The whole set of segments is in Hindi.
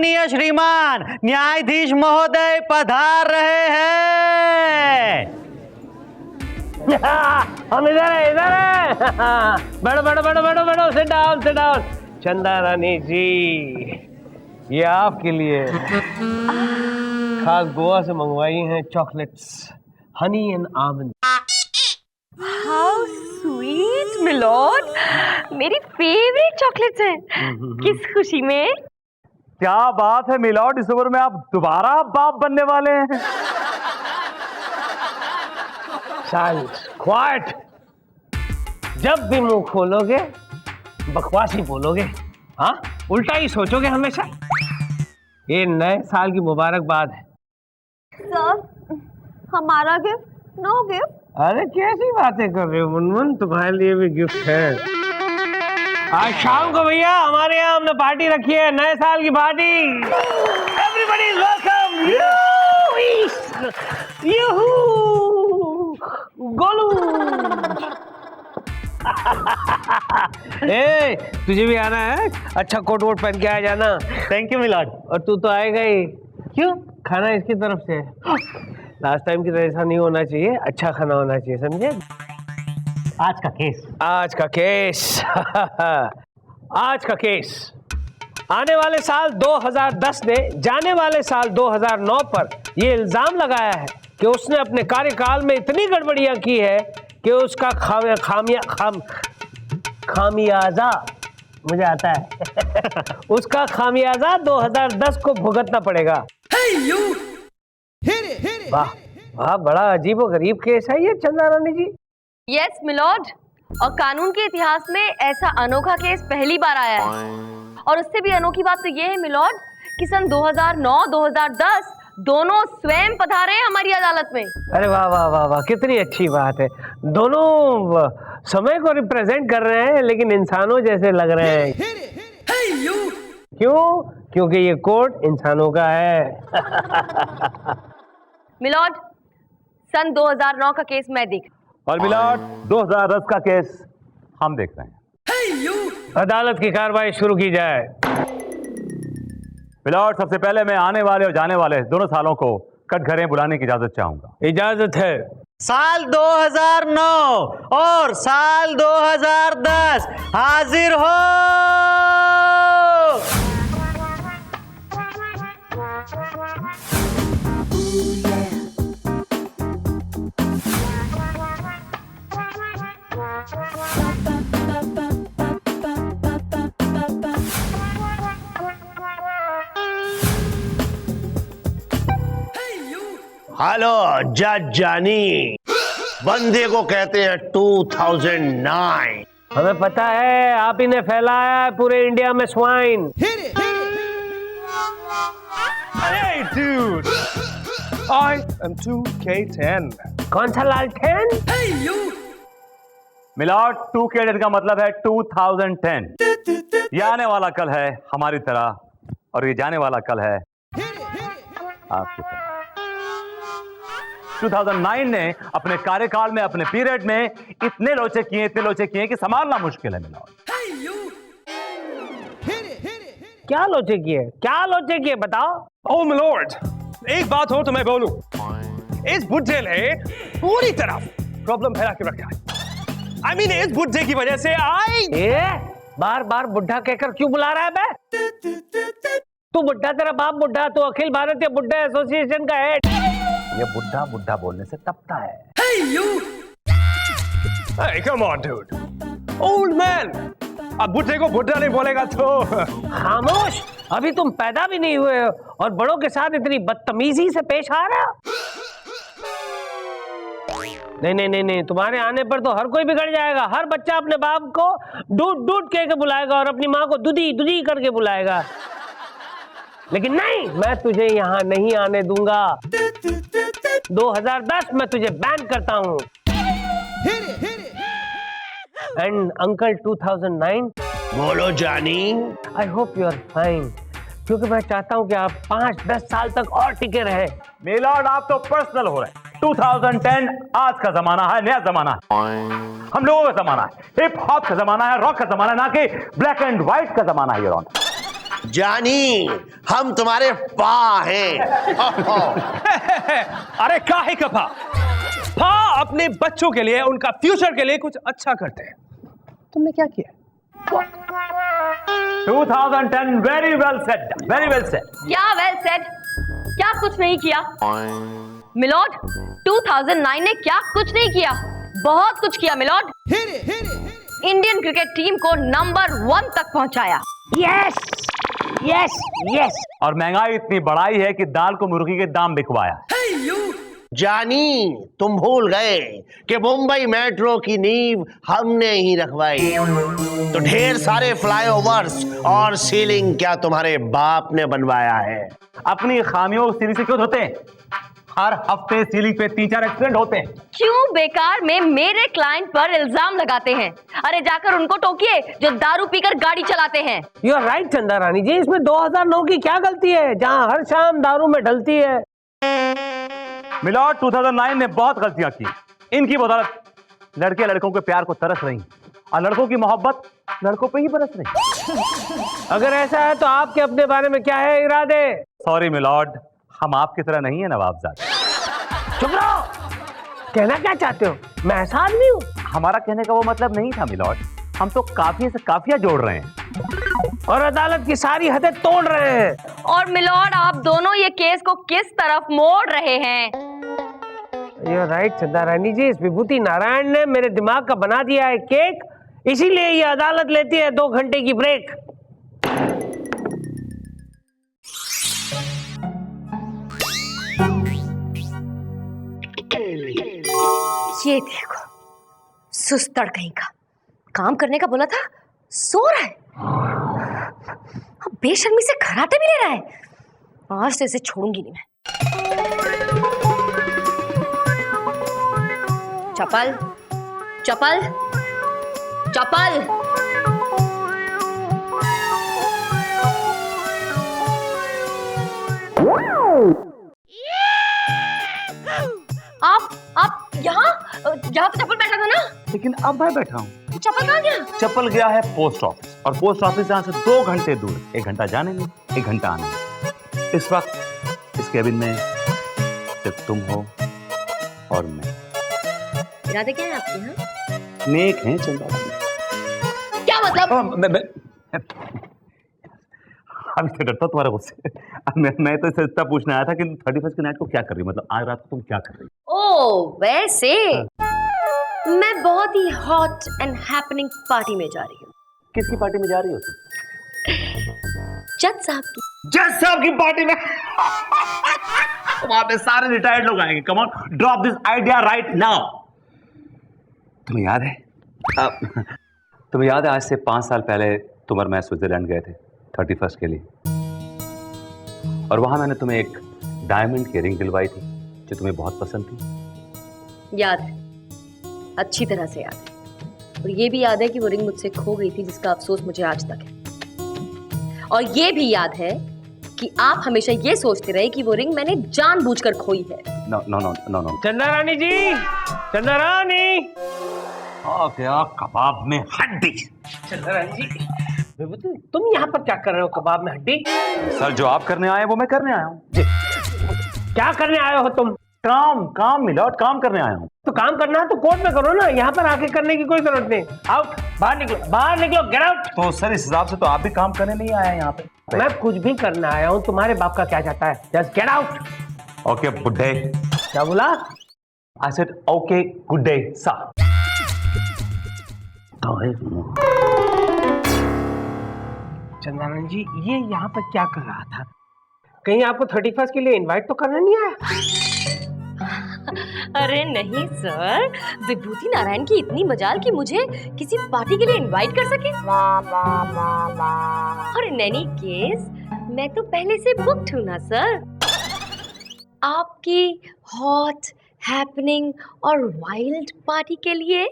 माननीय श्रीमान न्यायाधीश महोदय पधार रहे हैं। हम इधर है। बैठो बैठो बैठो बैठो बैठो, सिट डाउन सिट डाउन। चंदा रानी जी, ये आपके लिए खास गोवा से मंगवाई हैं chocolates, honey and almond. How sweet milord, मेरी फेवरेट चॉकलेट्स हैं। किस खुशी में? क्या बात है मिलॉर्ड, इस उम्र में आप दोबारा बाप बनने वाले हैं। Silence, quite. जब भी मुंह खोलोगे बकवास ही बोलोगे, हाँ उल्टा ही सोचोगे हमेशा। ये नए साल की मुबारकबाद है। सर, हमारा गिफ्ट? No gift. अरे कैसी बातें कर रहे हो मुनमुन, तुम्हारे लिए भी गिफ्ट है। आज शाम को भैया हमारे यहाँ हमने पार्टी रखी है, नए साल की पार्टी। Everybody is welcome. गोलू। ए, तुझे भी आना है? अच्छा कोट वोट पहन के आ जाना। Thank you my lord. और तू तो आएगा ही। क्यों? खाना इसकी तरफ से है। लास्ट टाइम की तरह ऐसा नहीं होना चाहिए, अच्छा खाना होना चाहिए, समझे? आज का केस आज का केस आने वाले साल 2010 ने जाने वाले साल 2009 पर यह इल्जाम लगाया है कि उसने अपने कार्यकाल में इतनी गड़बड़ियां की है कि उसका खामियाजा मुझे आता है उसका खामियाजा 2010 को भुगतना पड़ेगा। वाह वाह, बड़ा अजीब और गरीब केस है ये चंदा रानी जी। यस मिलोड, और कानून के इतिहास में ऐसा अनोखा केस पहली बार आया है। और उससे भी अनोखी बात तो ये है मिलोड कि सन 2009-2010 दोनों स्वयं पधारे हैं हमारी अदालत में। अरे वाह वाह वाह वाह, कितनी अच्छी बात है। दोनों समय को रिप्रेजेंट कर रहे हैं लेकिन इंसानों जैसे लग रहे हैं। क्यों? क्योंकि ये कोर्ट इंसानों का है। मिलोड, सन 2009 का केस मैं देख। और मिलॉर्ड 2010 का केस हम देख रहे हैं। अदालत की कार्रवाई शुरू की जाए। मिलॉर्ड, सबसे पहले मैं आने वाले और जाने वाले दोनों सालों को कटघरे बुलाने की इजाजत चाहूंगा। इजाजत है। साल 2009 और साल 2010 हाजिर हो। हेलो जज जानी, बंदे को कहते हैं 2009। हमें पता है, आप ही ने फैलाया है पूरे इंडिया में swine. Hey dude, I am 2K10. कौन सा लालटेन? मिलॉर्ड 2K10 का मतलब है 2010। ये आने वाला कल है हमारी तरह और ये जाने वाला कल है आपकी तरह। 2009 ने अपने कार्यकाल में, अपने पीरियड में इतने लोचे किए कि संभालना मुश्किल है मिलॉर्ड। क्या लोचे किए बताओ। Oh my lord, एक बात हो तो मैं बोलूं, इस बुड्ढे ने पूरी तरह प्रॉब्लम फैला के रखा है। I mean, इस बुड्ढे की वजह से बार बार बुढ़ा कहकर क्यों बुला रहा है बे? तू बुढ़ा, तेरा बाप बुढ़ा, तू अखिल भारतीय बुढ़ा एसोसिएशन का हेड। ये बुढ़ा बुढ़ा बोलने से तपता है। Hey, come on dude, old man, अब बुढ़े को बुढ़ा नहीं बोलेगा तो। खामोश, अभी तुम पैदा भी नहीं हुए हो और बड़ों के साथ इतनी बदतमीजी से पेश आ रहा। नहीं, तुम्हारे आने पर तो हर कोई बिगड़ जाएगा। हर बच्चा अपने बाप को डूड डूड कह के बुलाएगा और अपनी माँ को दुदी दुदी करके बुलाएगा। लेकिन नहीं, मैं तुझे यहाँ नहीं आने दूंगा। 2010 में तुझे बैन करता हूँ। एंड अंकल 2009, बोलो जानी। I hope you are fine, क्योंकि मैं चाहता हूँ कि आप 5-10 साल तक और टिके रहे। मिलॉर्ड, आप तो पर्सनल हो रहे हैं। 2010 आज का जमाना है, नया जमाना है, हम लोगों का जमाना है, हिप हॉप का जमाना है, रॉक का जमाना है, ना कि ब्लैक एंड व्हाइट का जमाना है। जानी, हम तुम्हारे पा हैं। अरे काहे का पा? पा अपने बच्चों के लिए, उनका फ्यूचर के लिए कुछ अच्छा करते हैं। तुमने क्या किया? 2010 very well said, very well said. क्या वेल सेड? क्या कुछ नहीं किया? मिलॉर्ड, 2009 ने क्या कुछ नहीं किया? बहुत कुछ किया मिलॉर्ड। इंडियन क्रिकेट टीम को नंबर 1 तक पहुंचाया। Yes yes yes. और महंगाई इतनी बढ़ाई है कि दाल को मुर्गी के दाम बिकवाया। जानी, तुम भूल गए कि मुंबई मेट्रो की नींव हमने ही रखवाई। तो ढेर सारे फ्लाईओवर्स और सीलिंग क्या तुम्हारे बाप ने बनवाया है? अपनी खामियों को सीलिंग से क्यों धोते हैं? हर हफ्ते सीलिंग पे 3-4 एक्सीडेंट होते हैं। क्यों बेकार में मेरे क्लाइंट पर इल्जाम लगाते हैं? अरे जाकर उनको टोकिए जो दारू पीकर गाड़ी चलाते हैं। यू आर राइट चंदा रानी जी, इसमें 2009 की क्या गलती है जहां हर शाम दारू में ढलती है। मिलॉर्ड, 2009 ने बहुत गलतियां की। इनकी बदौलत लड़के लड़कों के प्यार को तरस रही और लड़कों की मोहब्बत लड़कों पे ही बरस रही। अगर ऐसा है तो आपके अपने बारे में क्या है इरादे? सॉरी मिलॉर्ड, हम आपकी तरह नहीं है नवाबजाद। चुप रहो। कहना क्या चाहते हो? मैं ऐसा आदमी हूँ? हमारा कहने का वो मतलब नहीं था मिलॉर्ड। हम तो काफिया से काफिया जोड़ रहे हैं और अदालत की सारी हदें तोड़ रहे हैं। और मिलॉर्ड, आप दोनों ये केस को किस तरफ मोड़ रहे हैं? यू राइट चंदा रानी जी, इस विभूति नारायण ने मेरे दिमाग का बना दिया है केक, इसीलिए ये अदालत लेती है 2 घंटे की ब्रेक। ये देखो, सुस्तड़ कहीं का। काम करने का बोला था, सो रहा है। अब बेशर्मी से खराटे भी ले रहा है। आज से इसे छोड़ूंगी नहीं मैं। चपल चपल चपल। आप यहाँ तो चप्पल बैठा था ना? लेकिन अब मैं बैठा हूँ। चप्पल कहाँ गया? चप्पल गया है पोस्ट ऑफिस, और पोस्ट ऑफिस यहाँ से 2 घंटे दूर। 1 घंटा जाने में, 1 घंटा आने में। इस वक्त इस केबिन में सिर्फ तुम हो और मैं। इरादे क्या है आपके? यहाँ नेक हैं चंदा। क्या मतलब? मैं अभी तो डरता तुम्हारे गुस्से। मैं तो इससे इतना पूछने आया था कि 31st की नाइट को क्या कर रही, मतलब आज रात को तुम क्या कर रही? ओह वैसे मैं बहुत ही हॉट एंड हैपनिंग पार्टी में जा रही हूँ। किसकी पार्टी में जा रही हो तुम? जज साहब की। जज साहब की पार्टी में? वहां पे सारे रिटायर्ड लोग आएंगे। Come on, drop this idea right now. तुम्हें याद है आज से 5 साल पहले तुम और मैं स्विट्जरलैंड गए थे 31st के लिए, और वहां मैंने तुम्हें एक डायमंड की रिंग दिलवाई थी जो तुम्हें बहुत पसंद थी। याद है, अच्छी तरह से याद है। और ये भी याद है कि वो रिंग मुझसे खो गई थी, जिसका अफसोस मुझे आज तक है। और ये भी याद है कि आप हमेशा ये सोचते रहे कि वो रिंग मैंने जानबूझकर खोई है। No no no no no. Chanda Rani जी, चंदा रानी। क्या कबाब में हड्डी? चंदा रानी जी, तुम यहाँ पर क्या कर रहे हो? कबाब में हड्डी? सर, जो आप करने आए वो मैं करने आया हूँ। क्या करने आए हो तुम? काम मिलॉर्ड, काम करने आया हूँ। तो काम करना है तो कोर्ट में करो ना, यहाँ पर आके करने की कोई जरूरत नहीं। आओ बाहर निकलो, गेट आउट। तो सर, इस हिसाब से तो आप भी काम करने नहीं आए यहाँ पे। मैं कुछ भी करने आया हूँ, तुम्हारे बाप का क्या जाता है? Just get out. ओके बुड्ढे। क्या बोला? I said okay good day sir. Chandanand ji, ये यहाँ पर क्या कर रहा था? कहीं आपको 31st के लिए इनवाइट तो करना नहीं आया? अरे नहीं सर, विभूति नारायण की इतनी मजाल कि मुझे किसी पार्टी के लिए इनवाइट कर सके। और इन एनी केस मैं तो पहले से बुक्ड हूँ ना सर। आपकी हॉट, हैपनिंग और वाइल्ड पार्टी के लिए।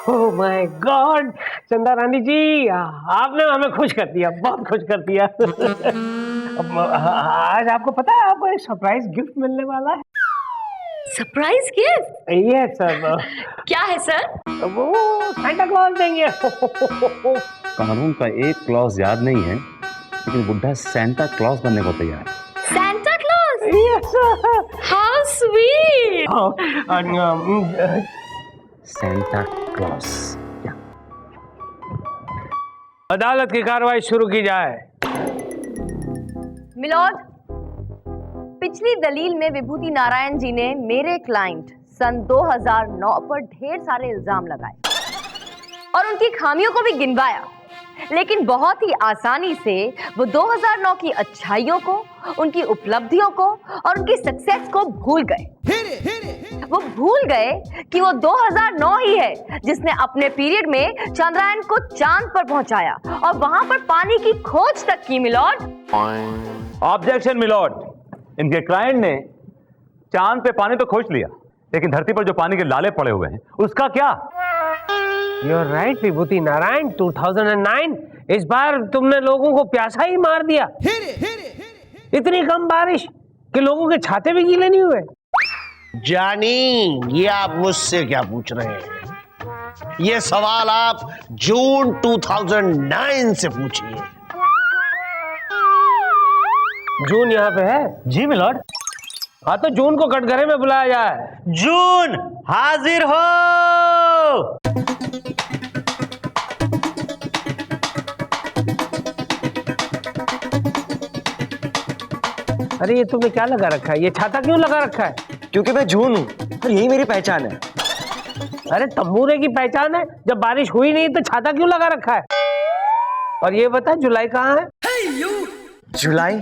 ओह माय गॉड, चंदा रानी जी, आपने हमें खुश कर दिया, बहुत खुश कर दिया। आज आपको पता है आपको एक सरप्राइज गिफ्ट मिलने वाला है। Surprise gift? Yes sir. क्या है सर? वो सांता क्लॉज देंगे। कानून का एक क्लॉज याद नहीं है, लेकिन बुढ़ा सेंटा क्लॉज बनने को तैयार है। Santa Claus? Yes, sir. How sweet! Santa Claus. क्या? अदालत की कार्रवाई शुरू की जाए। मिलॉर्ड, पिछली दलील में विभूति नारायण जी ने मेरे क्लाइंट सन 2009 पर ढेर सारे इल्जाम लगाए और उनकी खामियों को भी गिनवाया, लेकिन बहुत ही आसानी से वो 2009 की अच्छाइयों को, उनकी उपलब्धियों को और उनकी सक्सेस को भूल गए। वो भूल गए कि वो 2009 ही है जिसने अपने पीरियड में चंद्रयान को चांद पर पहुंचाया और वहां पर पानी की खोज तक की। मिलॉर्ड, ऑब्जेक्शन मिलॉर्ड, इनके क्लाइंट ने चांद पे पानी तो खोज लिया, लेकिन धरती पर जो पानी के लाले पड़े हुए हैं उसका क्या? You're right, विभूति नारायण। 2009 इस बार तुमने लोगों को प्यासा ही मार दिया। इतनी कम बारिश कि लोगों के छाते भी गीले नहीं हुए। जानी, ये आप मुझसे क्या पूछ रहे हैं? ये सवाल आप जून 2009 से पूछिए। जून यहाँ पे है? जी मिलॉर्ड। हाँ, तो जून को कटघरे में बुलाया जाए। जून हाजिर हो। अरे ये तुमने क्या लगा रखा है? ये छाता क्यों लगा रखा है? क्योंकि मैं जून हूँ और यही मेरी पहचान है। अरे तंबूरे की पहचान है, जब बारिश हुई नहीं तो छाता क्यों लगा रखा है? और ये बता, जुलाई कहाँ है? जुलाई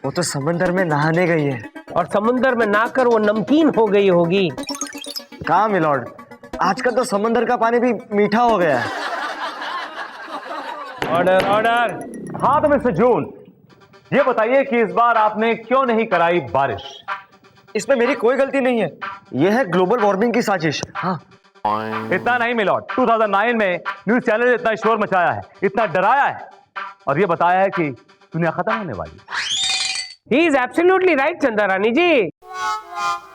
वो तो समंदर में नहाने गई है। और समुंदर में नहाकर वो नमकीन हो गई होगी। कहाँ मिलॉर्ड, आजकल तो समंदर का पानी भी मीठा हो गया है। Order order. हाँ तो मिस्टर जून, ये बताइए कि इस बार आपने क्यों नहीं कराई बारिश? इसमें मेरी कोई गलती नहीं है, यह है ग्लोबल वार्मिंग की साजिश। हाँ, इतना नहीं मिलॉर्ड, 2009 में न्यूज चैनल ने इतना शोर मचाया है, इतना डराया है और ये बताया है कि दुनिया खत्म होने वाली। He is absolutely right, चंदा रानी जी।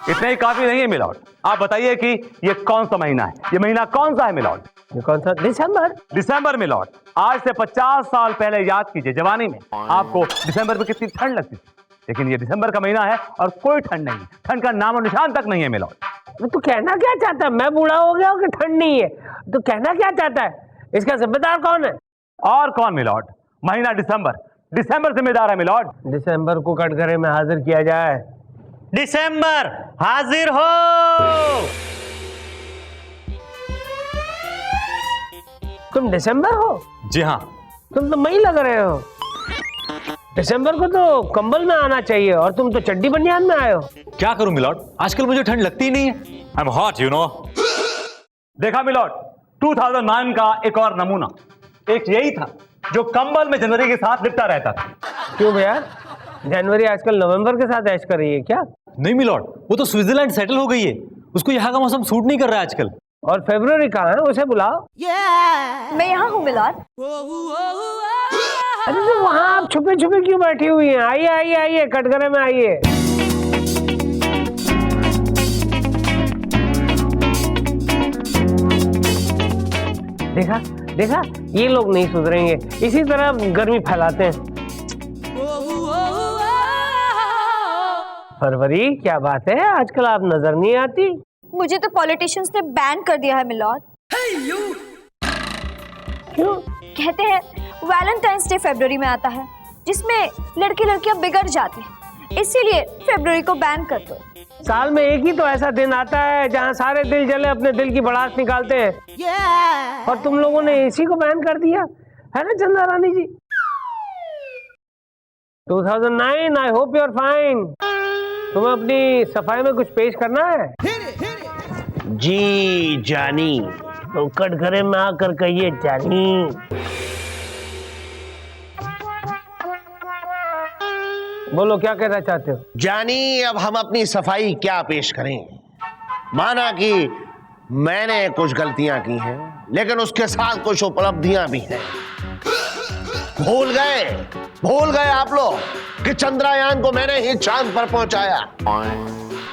इतना ही काफी नहीं है मिलॉर्ड, आप बताइए कि ये कौन सा महीना है? ये महीना कौन सा है मिलॉर्ड? ये कौन सा? दिसंबर। दिसंबर मिलॉर्ड। आज से 50 साल पहले याद कीजिए, जवानी में आपको दिसंबर में कितनी ठंड लगती थी, लेकिन ये दिसंबर का महीना है और कोई ठंड नहीं है, ठंड का नामो निशान तक नहीं है मिलॉर्ड। तू कहना क्या चाहता है? मैं बूढ़ा हो गया हूँ कि ठंड नहीं है? तू कहना क्या चाहता है? इसका जिम्मेदार कौन है? और कौन मिलॉर्ड? महीना दिसंबर, दिसंबर जिम्मेदार है मिलॉर्ड। दिसंबर को कटघरे में हाजिर किया जाए। दिसंबर हाजिर हो। तुम दिसंबर हो? जी हाँ। तुम तो मई लग रहे हो। दिसंबर को तो कंबल में आना चाहिए और तुम तो चड्डी बनियान में आए हो। क्या करूं मिलॉर्ड, आजकल मुझे ठंड लगती ही नहीं है। I am hot you know. देखा मिलॉर्ड, 2009 का एक और नमूना, एक यही था जो कंबल में जनवरी के साथ लिपटा रहता था। क्यों भैया, जनवरी आजकल नवंबर के साथ ऐश कर रही है क्या? नहीं मिलॉर्ड, वो तो स्विट्जरलैंड सेटल हो गई है, उसको यहाँ का मौसम सूट नहीं कर रहा है आजकल। और फरवरी कहाँ है? उसे बुलाओ। मैं यहाँ हूँ मिलॉर्ड। अरे तो वहाँ आप छुपे छुपे क्यों बैठी हुई हैं? आइए आइए आइए, कटघरे में आइए। देखा देखा, ये लोग नहीं सुधरेंगे, इसी तरह गर्मी फैलाते हैं। फरवरी, क्या बात है, आजकल आप नजर नहीं आती। मुझे तो पॉलिटिशियंस ने बैन कर दिया है मिलॉर्ड। क्यों? कहते हैं वैलेंटाइंस डे फरवरी में आता है, जिसमें लड़के लड़कियां बिगड़ जाते हैं, इसीलिए फरवरी को बैन कर दो। साल में एक ही तो ऐसा दिन आता है जहाँ सारे दिल जले अपने दिल की भड़ास निकालते हैं, और तुम लोगों ने इसी को बैन कर दिया है ना Chanda Rani ji. 2009, I hope you are fine. तुम्हें अपनी सफाई में कुछ पेश करना है? जी जानी। तो कटघरे में आकर कहिए जानी। बोलो, क्या कहना चाहते हो? जानी, अब हम अपनी सफाई क्या पेश करें? माना कि मैंने कुछ गलतियां की हैं, लेकिन उसके साथ कुछ उपलब्धियां भी हैं। भूल गए आप लोग कि चंद्रयान को मैंने ही चांद पर पहुंचाया।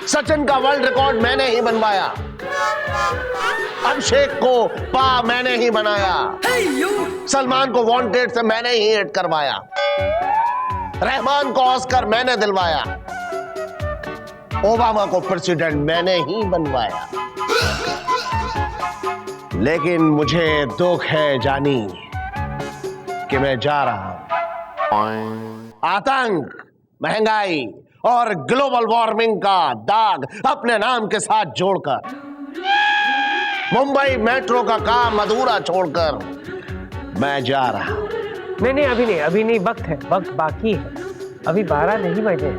सचिन का वर्ल्ड रिकॉर्ड मैंने ही बनवाया। अभिषेक को पा मैंने ही बनाया, सलमान को वांटेड से मैंने ही हिट करवाया, रहमान को ऑस्कर मैंने दिलवाया, ओबामा को प्रेसिडेंट मैंने ही बनवाया। लेकिन मुझे दुख है जानी कि मैं जा रहा हूं। आतंक, महंगाई और ग्लोबल वार्मिंग का दाग अपने नाम के साथ जोड़कर, मुंबई मेट्रो का काम अधूरा छोड़कर मैं जा रहा हूं। नहीं, अभी नहीं, वक्त है, वक्त बाकी है, अभी 12 नहीं बजे।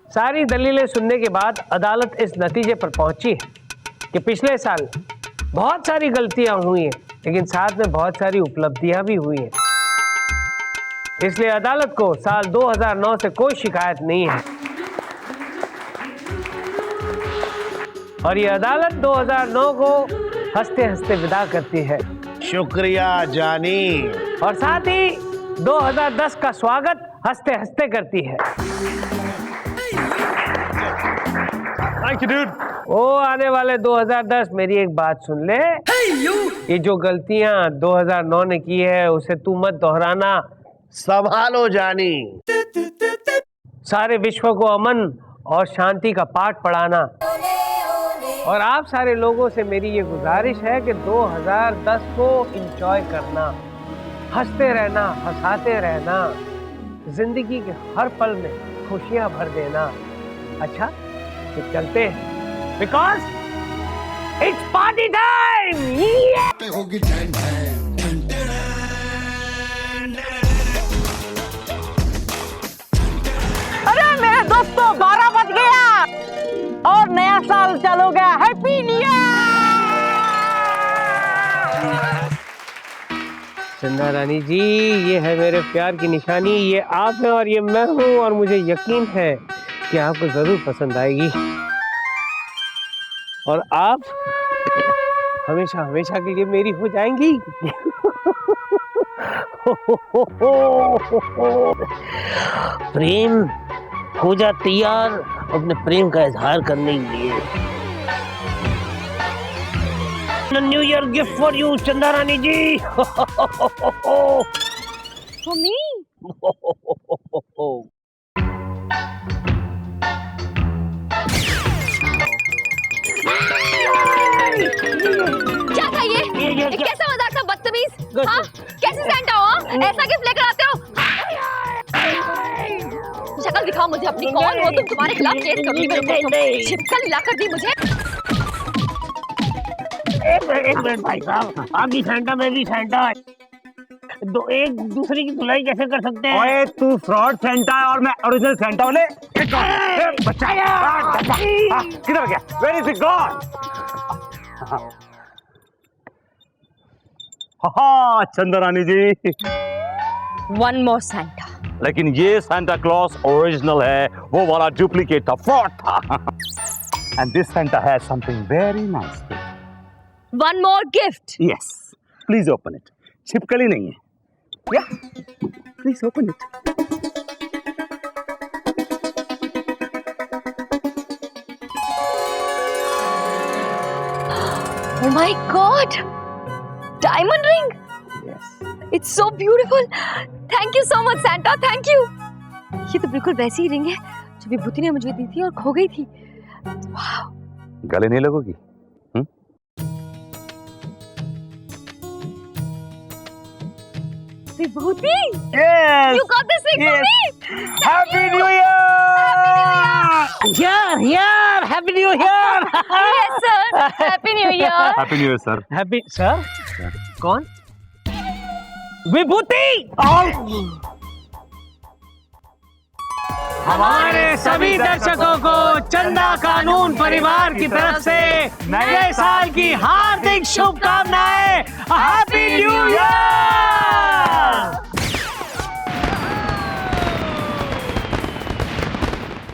सारी दलीलें सुनने के बाद अदालत इस नतीजे पर पहुंची है कि पिछले साल बहुत सारी गलतियां हुई हैं, लेकिन साथ में बहुत सारी उपलब्धियां भी हुई हैं। इसलिए अदालत को साल 2009 से कोई शिकायत नहीं है और ये अदालत 2009 को हंसते हंसते विदा करती है। शुक्रिया जानी। और साथ ही 2010 का स्वागत हंसते हंसते करती है। Thank you dude. ओ आने वाले 2010, मेरी एक बात सुन ले। ये जो गलतियां 2009 ने की है उसे तू मत दोहराना। संभालो जानी। सारे विश्व को अमन और शांति का पाठ पढ़ाना। और आप सारे लोगों से मेरी ये गुजारिश है कि 2010 को एंजॉय करना, हंसते रहना, हंसाते रहना, जिंदगी के हर पल में खुशियां भर देना। अच्छा, तो चलते हैं, बिकॉज इट्स पार्टी टाइम। अरे मेरे दोस्तों, 12 बज गया और नया साल चालू हो गया। Happy new year. चंदा रानी जी, ये है मेरे प्यार की निशानी, ये आप हैं और ये मैं हूँ, और मुझे यकीन है कि आपको जरूर पसंद आएगी और आप हमेशा हमेशा के लिए मेरी हो जाएंगी। प्रेम हो जा तैयार अपने प्रेम का इजहार करने के लिए। New year gift for you चंदा रानी जी। For me? क्या था ये कैसा मजाक था, बदतमीज। हाँ, कैसे सैंटा हो? ऐसा गिफ्ट लेकर आते हो? शक्ल दिखाओ मुझे अपनी, कौन हो तुम? तुम्हारे खिलाफ केस कभी छिपकली लाकर दी मुझे। एक मिनट भाई साहब, आप भी सैंटा, मैं भी सैंटा, दो एक दूसरे की धुलाई कैसे कर सकते हैं? ओए तू फ्रॉड सेंटा है और मैं ओरिजिनल सेंटा हूँ। बच्चा किधर गया? Where is it gone? हाँ चंदा रानी जी, One more Santa. लेकिन ये सांता क्लॉज ओरिजिनल है, वो वाला डुप्लीकेट था, फ्रॉड था। And this Santa has something very nice. One more gift. Yes, please open it. छिपकली नहीं है, या please open it. Oh my God! Diamond ring. Yes. It's so beautiful. Thank you so much, Santa. Thank you. ये तो बिल्कुल वैसी ही रिंग है जो विभूति ने मुझे दी थी और खो गई थी। Wow. गले नहीं लगोगी? विभूति? Yes. You got this ring for me. Happy New Year! यार happy new year. Yes, sir. Happy New Year. Happy New Year, sir. Happy sir? कौन? विभूति। हमारे सभी दर्शकों को चंदा कानून परिवार की तरफ से नए साल की हार्दिक शुभकामनाएं।